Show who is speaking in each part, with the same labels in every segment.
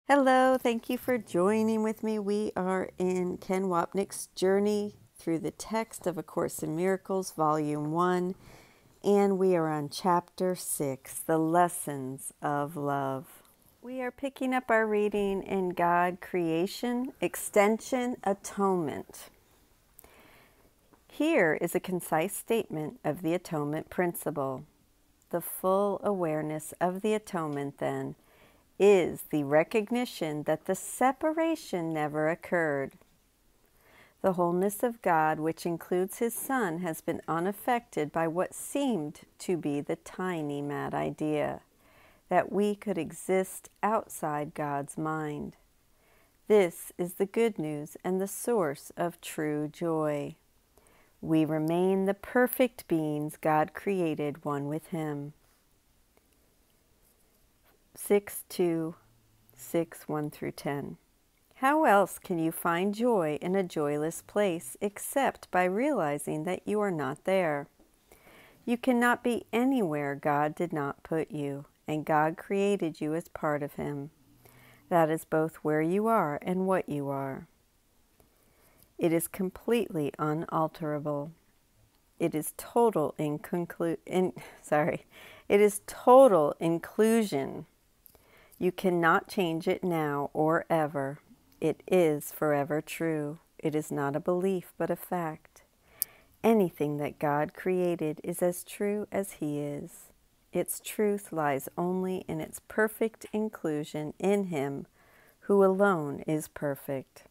Speaker 1: Hello, thank you for joining with me. We are in Ken Wapnick's Journey Through the Text of A Course in Miracles, Volume 1, and we are on Chapter 6, The Lessons of Love. We are picking up our reading in God, Creation, Extension, Atonement. Here is a concise statement of the atonement principle. The full awareness of the atonement, then, is the recognition that the separation never occurred. The wholeness of God, which includes His Son, has been unaffected by what seemed to be the tiny mad idea that we could exist outside God's mind. This is the good news and the source of true joy. We remain the perfect beings God created, one with Him. 6:2-6:1-10. How else can you find joy in a joyless place except by realizing that you are not there? You cannot be anywhere God did not put you, and God created you as part of Him. That is both where you are and what you are. It is completely unalterable. It is total It is total inclusion. You cannot change it now or ever. It is forever true. It is not a belief, but a fact. Anything that God created is as true as He is. Its truth lies only in its perfect inclusion in Him, who alone is perfect.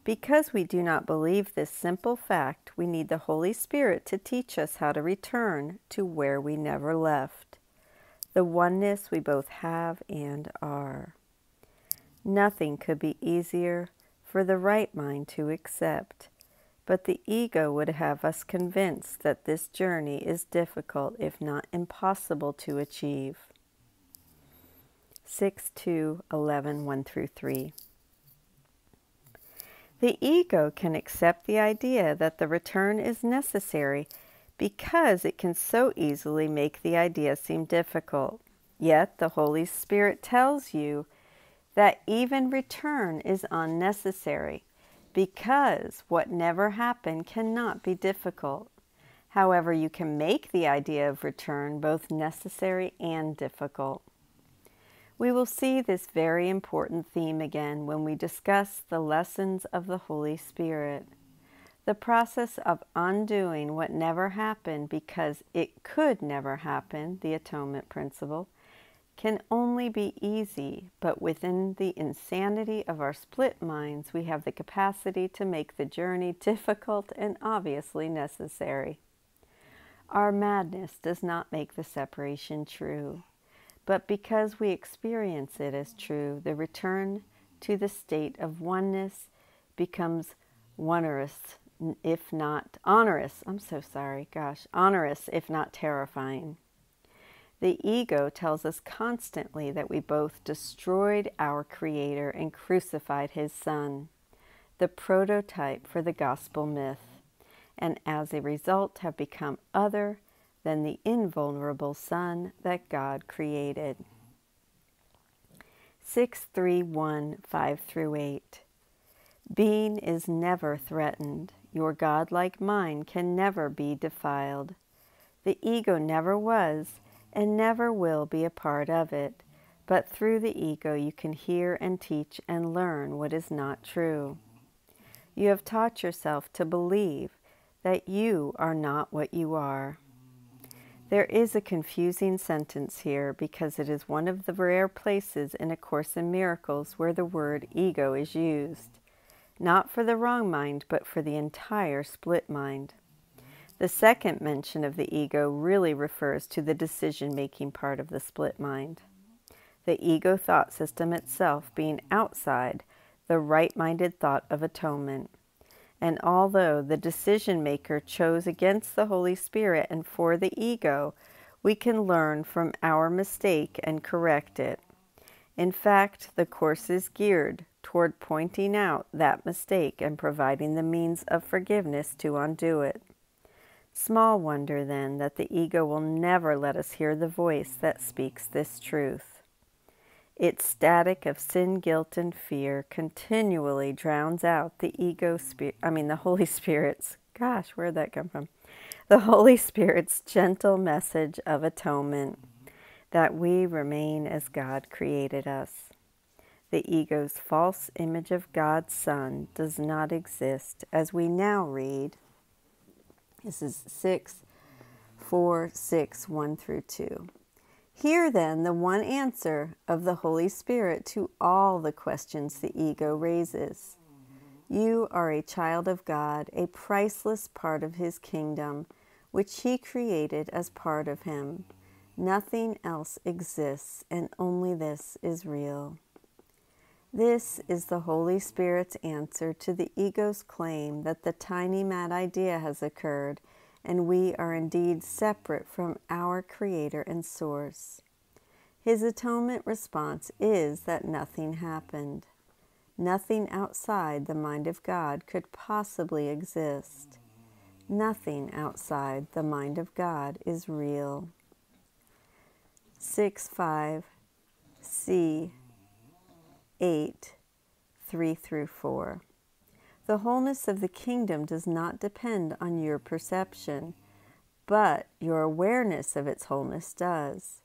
Speaker 1: Because we do not believe this simple fact, we need the Holy Spirit to teach us how to return to where we never left. The oneness we both have and are. Nothing could be easier for the right mind to accept, but the ego would have us convinced that this journey is difficult, if not impossible, to achieve. 6:2-11:1-3. The ego can accept the idea that the return is necessary because it can so easily make the idea seem difficult. Yet the Holy Spirit tells you that even return is unnecessary, because what never happened cannot be difficult. However, you can make the idea of return both necessary and difficult. We will see this very important theme again when we discuss the lessons of the Holy Spirit. The process of undoing what never happened because it could never happen, the atonement principle, can only be easy, but within the insanity of our split minds, we have the capacity to make the journey difficult and obviously necessary. Our madness does not make the separation true, but because we experience it as true, the return to the state of oneness becomes onerous, if not terrifying. The ego tells us constantly that we both destroyed our Creator and crucified His Son, the prototype for the gospel myth, and as a result have become other than the invulnerable Son that God created. 6:3-1-5-8. Being is never threatened. Your God-like mind can never be defiled. The ego never was and never will be a part of it, but through the ego you can hear and teach and learn what is not true. You have taught yourself to believe that you are not what you are. There is a confusing sentence here because it is one of the rare places in A Course in Miracles where the word ego is used. Not for the wrong mind, but for the entire split mind. The second mention of the ego really refers to the decision-making part of the split mind. The ego thought system itself being outside the right-minded thought of atonement. And although the decision-maker chose against the Holy Spirit and for the ego, we can learn from our mistake and correct it. In fact, the Course is geared toward pointing out that mistake and providing the means of forgiveness to undo it. Small wonder, then, that the ego will never let us hear the voice that speaks this truth. Its static of sin, guilt, and fear continually drowns out the the Holy Spirit's, gosh, where'd that come from? The Holy Spirit's gentle message of atonement, that we remain as God created us. The ego's false image of God's Son does not exist, as we now read. This is 4:6, 1 through 2. Hear then the one answer of the Holy Spirit to all the questions the ego raises. You are a child of God, a priceless part of His kingdom, which He created as part of Him. Nothing else exists, and only this is real. This is the Holy Spirit's answer to the ego's claim that the tiny mad idea has occurred, and we are indeed separate from our Creator and Source. His atonement response is that nothing happened. Nothing outside the mind of God could possibly exist. Nothing outside the mind of God is real. 6:5 C 8, 3 through 4. The wholeness of the kingdom does not depend on your perception, but your awareness of its wholeness does.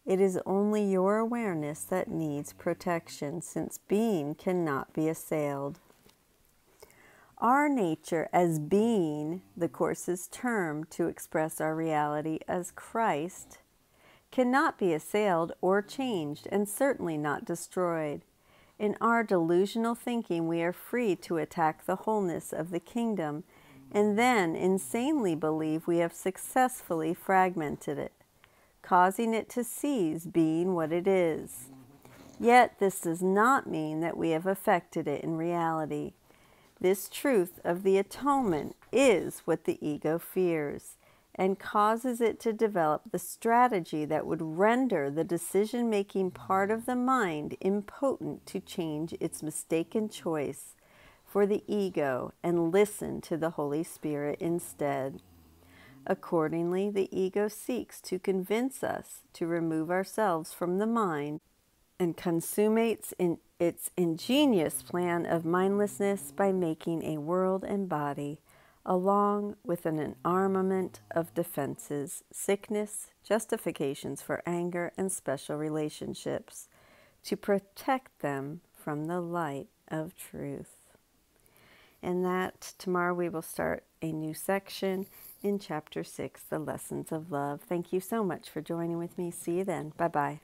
Speaker 1: It is only your awareness that needs protection, since being cannot be assailed. Our nature as being, the Course's term to express our reality as Christ, cannot be assailed or changed, and certainly not destroyed. In our delusional thinking, we are free to attack the wholeness of the kingdom, and then insanely believe we have successfully fragmented it, causing it to cease being what it is. Yet this does not mean that we have affected it in reality. This truth of the atonement is what the ego fears, and causes it to develop the strategy that would render the decision-making part of the mind impotent to change its mistaken choice for the ego and listen to the Holy Spirit instead. Accordingly, the ego seeks to convince us to remove ourselves from the mind and consummates in its ingenious plan of mindlessness by making a world and body, along with an armament of defenses, sickness, justifications for anger, and special relationships, to protect them from the light of truth. And that tomorrow we will start a new section in Chapter 6, The Lessons of Love. Thank you so much for joining with me. See you then. Bye-bye.